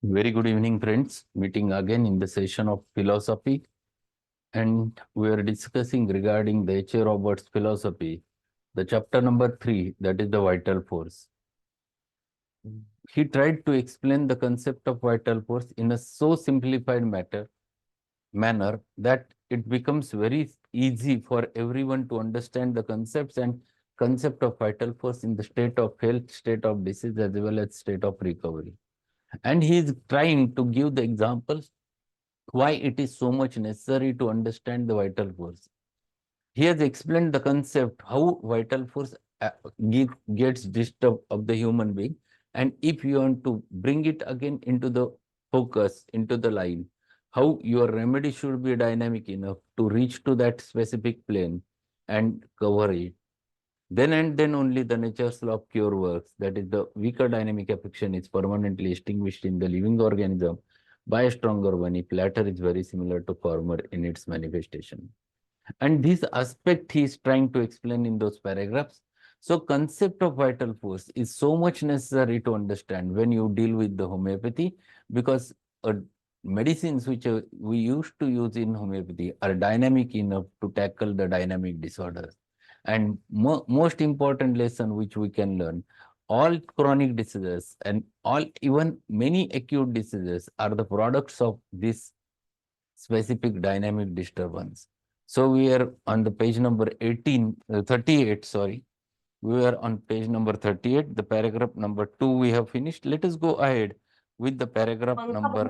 Very good evening, friends. Meeting again in the session of philosophy, and we are discussing regarding the H. A. Roberts' philosophy, the chapter number 3, that is the vital force. He tried to explain the concept of vital force in a so simplified manner that it becomes very easy for everyone to understand the concepts and concept of vital force in the state of health, state of disease, as well as state of recovery. And he is trying to give the examples why it is so much necessary to understand the vital force. He has explained the concept how vital force gets disturbed of the human being, and if you want to bring it again into the focus, into the line, how your remedy should be dynamic enough to reach to that specific plane and cover it. Then and then only the nature's law of cure works. That is, the weaker dynamic affection is permanently extinguished in the living organism by a stronger one if latter is very similar to former in its manifestation. And this aspect he is trying to explain in those paragraphs. So concept of vital force is so much necessary to understand when you deal with the homeopathy, because medicines which we used to use in homeopathy are dynamic enough to tackle the dynamic disorders. And most important lesson which we can learn, all chronic diseases and all even many acute diseases are the products of this specific dynamic disturbance. So we are on the page number 38, sorry. We are on page number 38, the paragraph number 2 we have finished. Let us go ahead with the paragraph number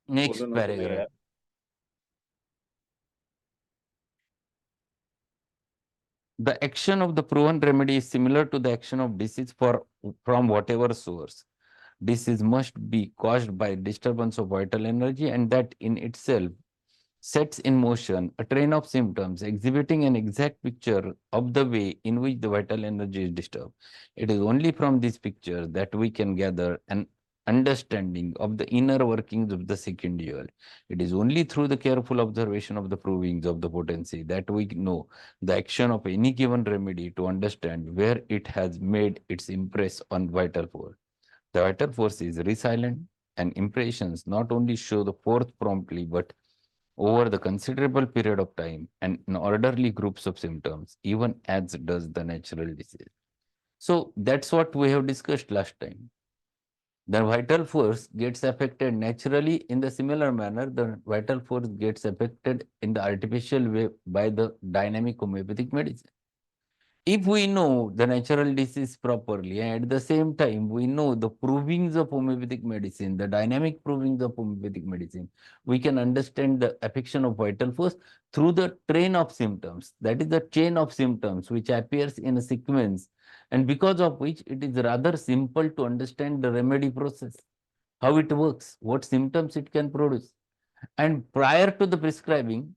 next paragraph. The action of the proven remedy is similar to the action of disease from whatever source. Disease must be caused by disturbance of vital energy, and that in itself sets in motion a train of symptoms exhibiting an exact picture of the way in which the vital energy is disturbed. It is only from this picture that we can gather an understanding of the inner workings of the sick individual. It is only through the careful observation of the provings of the potency that we know the action of any given remedy to understand where it has made its impress on vital force. The vital force is resilient, and impressions not only show the force promptly but over the considerable period of time and in orderly groups of symptoms, even as does the natural disease. So that's what we have discussed last time. The vital force gets affected naturally in the similar manner. The vital force gets affected in the artificial way by the dynamic homeopathic medicine. If we know the natural disease properly, and at the same time we know the provings of homeopathic medicine, the dynamic provings of homeopathic medicine, we can understand the affection of vital force through the train of symptoms. That is the chain of symptoms which appears in a sequence, and because of which it is rather simple to understand the remedy process, how it works, what symptoms it can produce. And prior to the prescribing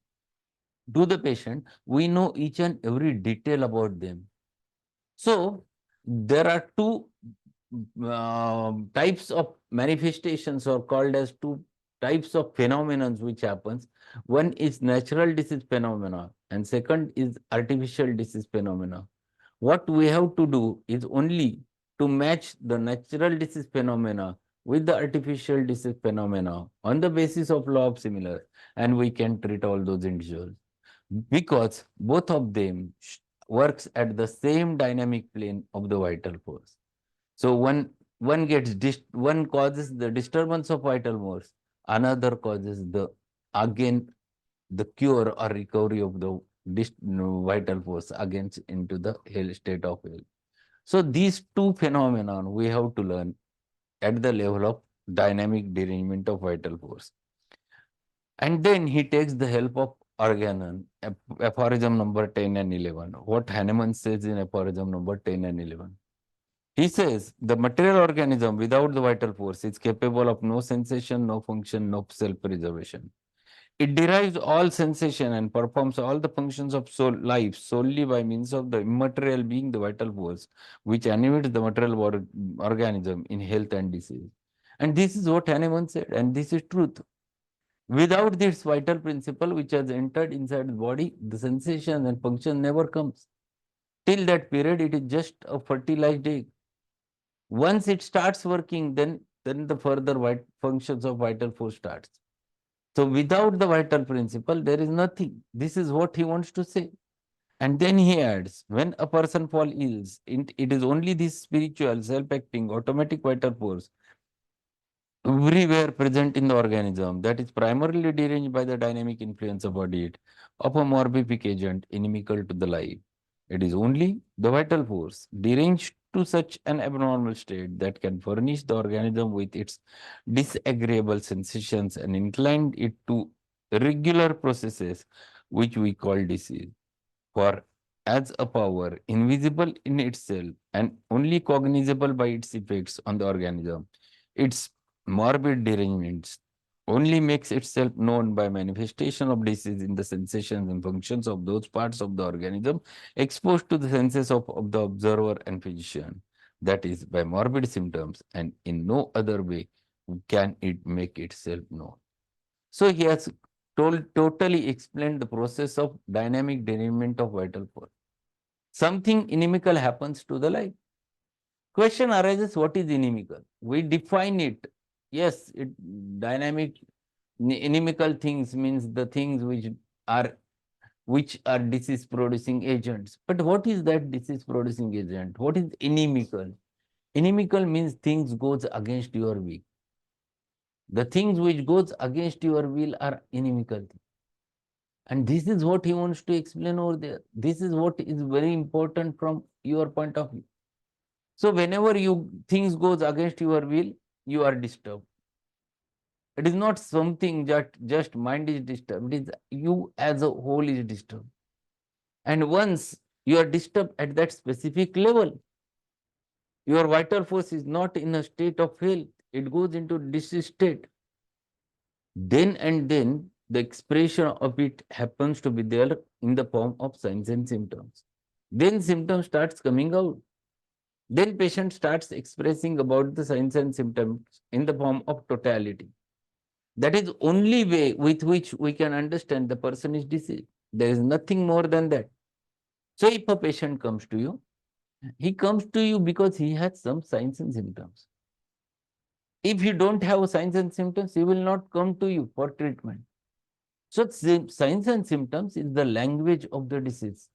to the patient, we know each and every detail about them. So there are two types of manifestations, or called as two types of phenomena which happens. One is natural disease phenomena and second is artificial disease phenomena. What we have to do is only to match the natural disease phenomena with the artificial disease phenomena on the basis of law of similar, and we can treat all those individuals because both of them works at the same dynamic plane of the vital force. So one causes the disturbance of vital force, another causes the again the cure or recovery of the vital force against into the health state of health. So these two phenomena we have to learn at the level of dynamic derangement of vital force. And then he takes the help of Organon, aphorism number 10 and 11. What Hahnemann says in aphorism number 10 and 11. He says, the material organism without the vital force is capable of no sensation, no function, no self-preservation. It derives all sensation and performs all the functions of life solely by means of the immaterial being the vital force, which animates the material organism in health and disease. And this is what Hahnemann said, and this is truth. Without this vital principle which has entered inside the body, the sensation and function never comes. Till that period, it is just a fertilized egg. Once it starts working, then then the further functions of vital force starts. So without the vital principle, there is nothing. This is what he wants to say. And then he adds, when a person falls ill, it is only this spiritual, self-acting, automatic vital force everywhere present in the organism that is primarily deranged by the dynamic influence of a diet of a morbific agent inimical to the life. It is only the vital force deranged to such an abnormal state that can furnish the organism with its disagreeable sensations and incline it to regular processes which we call disease. For as a power invisible in itself and only cognizable by its effects on the organism, its morbid derangements only makes itself known by manifestation of disease in the sensations and functions of those parts of the organism exposed to the senses of the observer and physician. That is, by morbid symptoms, and in no other way can it make itself known. So he has totally explained the process of dynamic derangement of vital force. Something inimical happens to the life. Question arises, what is inimical? We define it. Yes, dynamic inimical things means the things which are disease producing agents. But what is that disease producing agent? What is inimical? Inimical means things goes against your will. The things which goes against your will are inimical. And this is what he wants to explain over there. This is what is very important from your point of view. So whenever things goes against your will, you are disturbed. It is not something that just mind is disturbed. It is you as a whole is disturbed. And once you are disturbed at that specific level, your vital force is not in a state of health. It goes into disease state. Then and then the expression of it happens to be there in the form of signs and symptoms. Then symptoms starts coming out. Then patient starts expressing about the signs and symptoms in the form of totality. That is only way with which we can understand the person is diseased. There is nothing more than that. So if a patient comes to you, he comes to you because he has some signs and symptoms. If you don't have signs and symptoms, he will not come to you for treatment. So signs and symptoms is the language of the disease.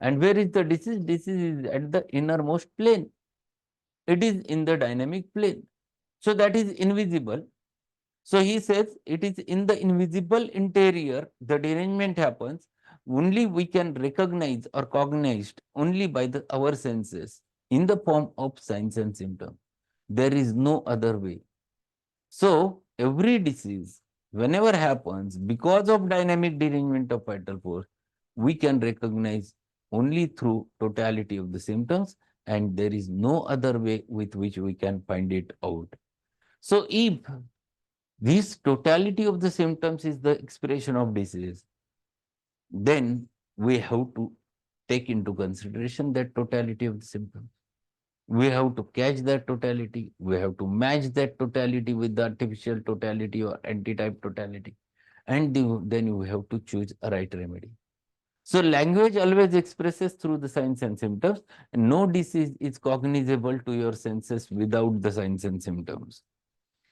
And where is the disease? Disease is at the innermost plane. It is in the dynamic plane. So that is invisible. So he says it is in the invisible interior, the derangement happens. Only we can recognize or cognize only by our senses in the form of signs and symptoms. There is no other way. So every disease, whenever happens, because of dynamic derangement of vital force, we can recognize only through totality of the symptoms, and there is no other way with which we can find it out. So if this totality of the symptoms is the expression of disease, then we have to take into consideration that totality of the symptoms. We have to catch that totality. We have to match that totality with the artificial totality or antitype totality. And then you have to choose a right remedy. So language always expresses through the signs and symptoms. And no disease is cognizable to your senses without the signs and symptoms.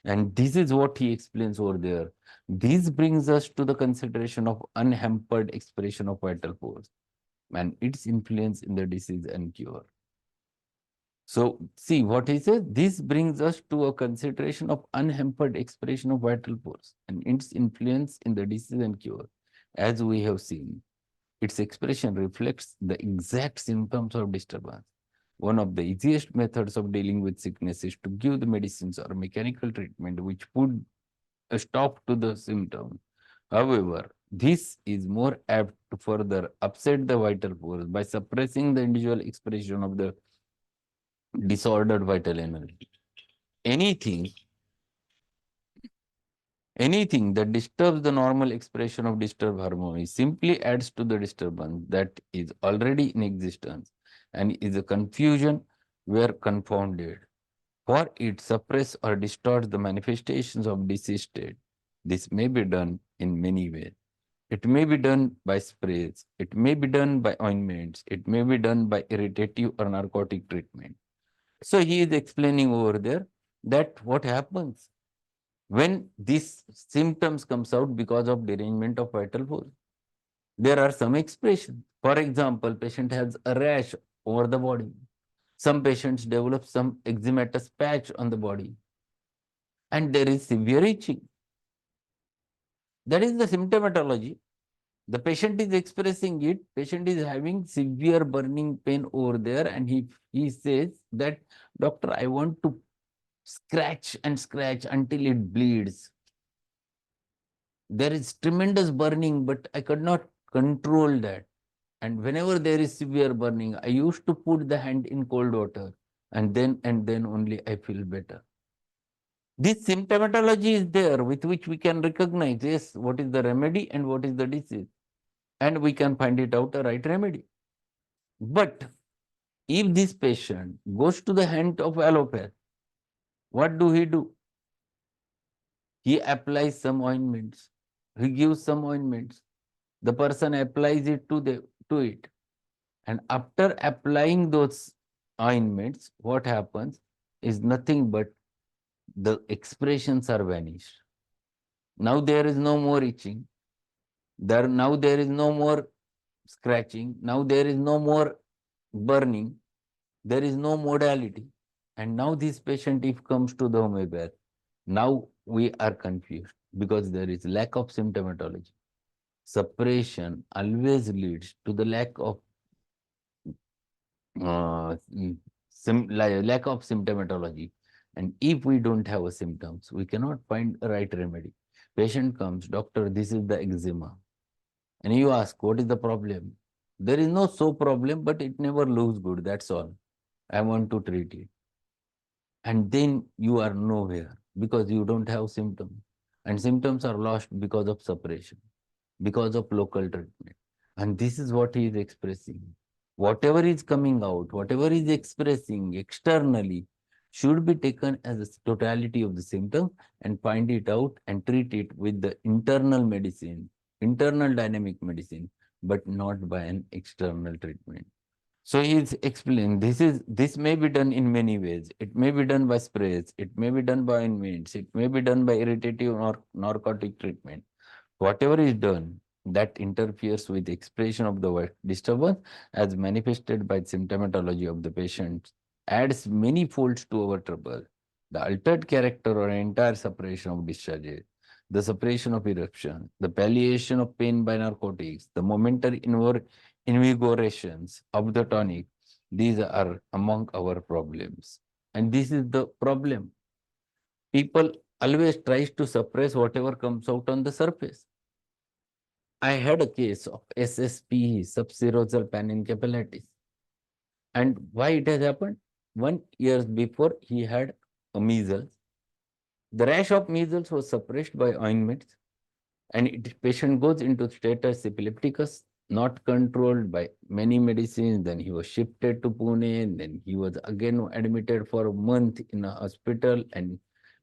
And this is what he explains over there. This brings us to the consideration of unhampered expression of vital force and its influence in the disease and cure. So see what he says, this brings us to a consideration of unhampered expression of vital force and its influence in the disease and cure. As we have seen, its expression reflects the exact symptoms of disturbance. One of the easiest methods of dealing with sickness is to give the medicines or mechanical treatment which put a stop to the symptom. However, this is more apt to further upset the vital force by suppressing the individual expression of the disordered vital energy. Anything that disturbs the normal expression of disturbed harmony simply adds to the disturbance that is already in existence and is a confusion where confounded. For it suppress or distort the manifestations of disease state. This may be done in many ways. It may be done by sprays. It may be done by ointments. It may be done by irritative or narcotic treatment. So he is explaining over there that what happens when these symptoms comes out because of derangement of vital force. There are some expressions. For example, patient has a rash over the body. Some patients develop some eczematous patch on the body, and there is severe itching. That is the symptomatology. The patient is expressing it. Patient is having severe burning pain over there, and he says that, doctor, I want to scratch and scratch until it bleeds. There is tremendous burning, but I could not control that. And whenever there is severe burning, I used to put the hand in cold water, and then only I feel better. This symptomatology is there with which we can recognize, yes, what is the remedy and what is the disease, and we can find it out a right remedy. But if this patient goes to the hand of allopath, what do he do? He applies some ointments. He gives some ointments. The person applies it to it. And after applying those ointments, what happens is nothing but the expressions are vanished. Now there is no more itching. Now there is no more scratching. Now there is no more burning. There is no modality. And now this patient, if comes to the homeopath, now we are confused because there is lack of symptomatology. Suppression always leads to the lack of lack of symptomatology. And if we don't have a symptoms, we cannot find a right remedy. Patient comes, doctor, this is the eczema. And you ask, what is the problem? There is no so problem, but it never looks good. That's all. I want to treat it. And then you are nowhere because you don't have symptoms. And symptoms are lost because of suppression, because of local treatment. And this is what he is expressing. Whatever is coming out, whatever is expressing externally, should be taken as a totality of the symptom and find it out and treat it with the internal medicine, internal dynamic medicine, but not by an external treatment. So he is explaining this may be done in many ways. It may be done by sprays, it may be done by ointments, it may be done by irritative or narcotic treatment. Whatever is done that interferes with the expression of the disturbance as manifested by symptomatology of the patient adds many folds to our trouble. The altered character or entire suppression of discharges, the suppression of eruption, the palliation of pain by narcotics, the momentary invigorations of the tonic, these are among our problems. And this is the problem. People always tries to suppress whatever comes out on the surface. I had a case of SSP, subserosal panencephalitis. And why it has happened? 1 year before, he had a measles. The rash of measles was suppressed by ointments, and patient goes into status epilepticus, not controlled by many medicines. Then he was shifted to Pune, and then he was again admitted for a month in a hospital, and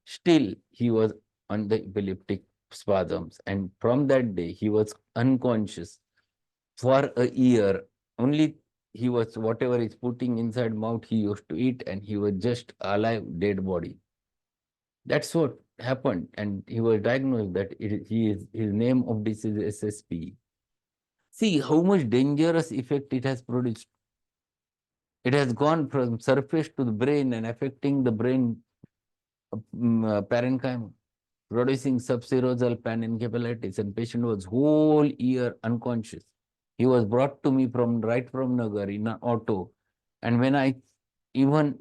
still he was on the epileptic spasms. And from that day, he was unconscious for a year. Only he was, whatever is putting inside mouth, he used to eat, and he was just alive, dead body. That's what happened, and he was diagnosed that his name of disease is SSP. See how much dangerous effect it has produced. It has gone from surface to the brain and affecting the brain parenchyma, producing subserosal panencephalitis, and patient was whole year unconscious. He was brought to me right from Nagar in an auto, and when I even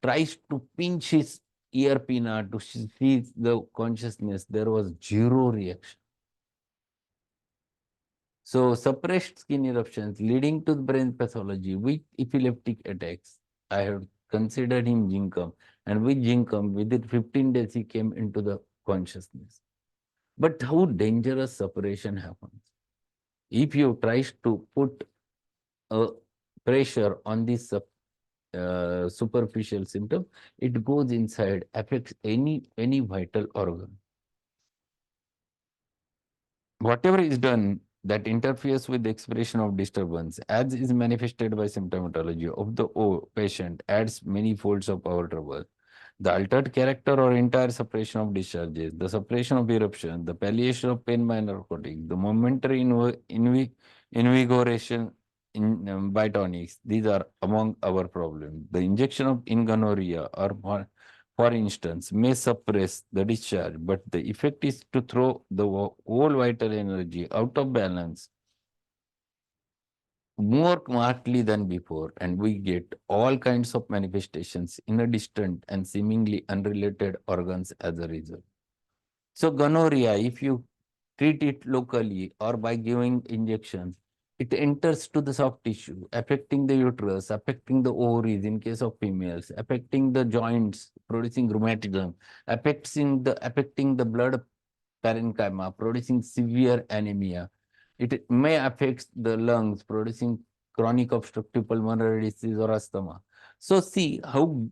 tries to pinch his ear pinna to see the consciousness, there was zero reaction. So suppressed skin eruptions leading to brain pathology with epileptic attacks. I have considered him Jinkum, and with Jinkum, within 15 days, he came into the consciousness. But how dangerous separation happens? If you try to put a pressure on this superficial symptom, it goes inside, affects any vital organ. Whatever is done that interferes with the expression of disturbance, as is manifested by symptomatology of the patient, adds many folds of our trouble. The altered character or entire suppression of discharges, the suppression of eruption, the palliation of pain by narcotic, the momentary invigoration by tonics, these are among our problems. The injection of in gonorrhea or for instance, may suppress the discharge, but the effect is to throw the whole vital energy out of balance more markedly than before, and we get all kinds of manifestations in a distant and seemingly unrelated organs as a result. So gonorrhea, if you treat it locally or by giving injections, it enters to the soft tissue, affecting the uterus, affecting the ovaries in case of females, affecting the joints, producing rheumatism, affecting the blood parenchyma, producing severe anemia. It may affect the lungs, producing chronic obstructive pulmonary disease or asthma. So see how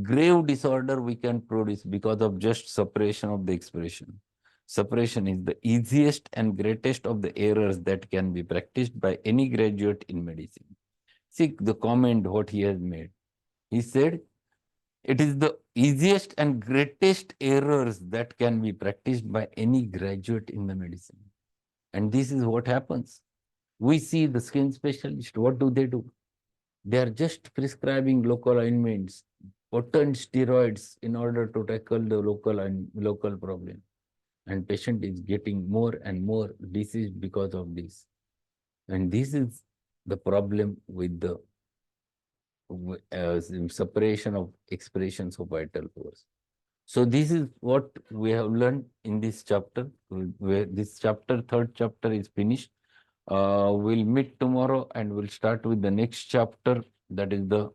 grave disorder we can produce because of just suppression of the expression. Suppression is the easiest and greatest of the errors that can be practiced by any graduate in medicine. See the comment what he has made. He said, it is the easiest and greatest errors that can be practiced by any graduate in the medicine. And this is what happens. We see the skin specialist, what do? They are just prescribing local ointments, potent steroids in order to tackle the local problem. And patient is getting more and more disease because of this. And this is the problem with the separation of expressions of vital force. So this is what we have learned in this chapter. Where this chapter, third chapter is finished. We'll meet tomorrow and we'll start with the next chapter, that is the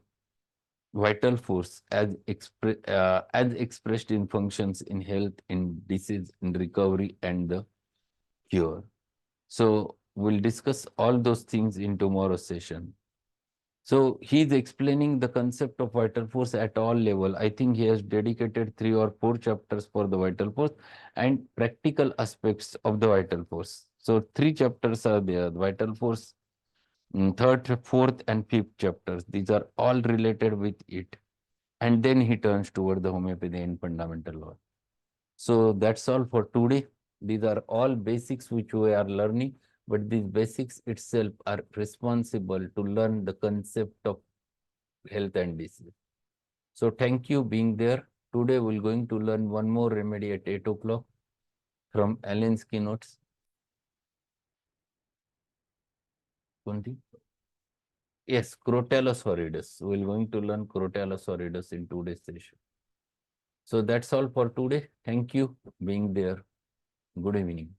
vital force as expressed in functions in health, in disease, in recovery, and the cure. So we'll discuss all those things in tomorrow's session. So he is explaining the concept of vital force at all level. I think he has dedicated 3 or 4 chapters for the vital force and practical aspects of the vital force. So 3 chapters are there, vital force, third, fourth, and fifth chapters. These are all related with it. And then he turns toward the homeopathy and fundamental law. So that's all for today. These are all basics which we are learning, but these basics itself are responsible to learn the concept of health and disease. So thank you being there. Today we're going to learn one more remedy at 8 o'clock from Allen's keynotes. Yes, Crotalus horridus. We're going to learn Crotalus horridus in today's session. So that's all for today. Thank you being there. Good evening.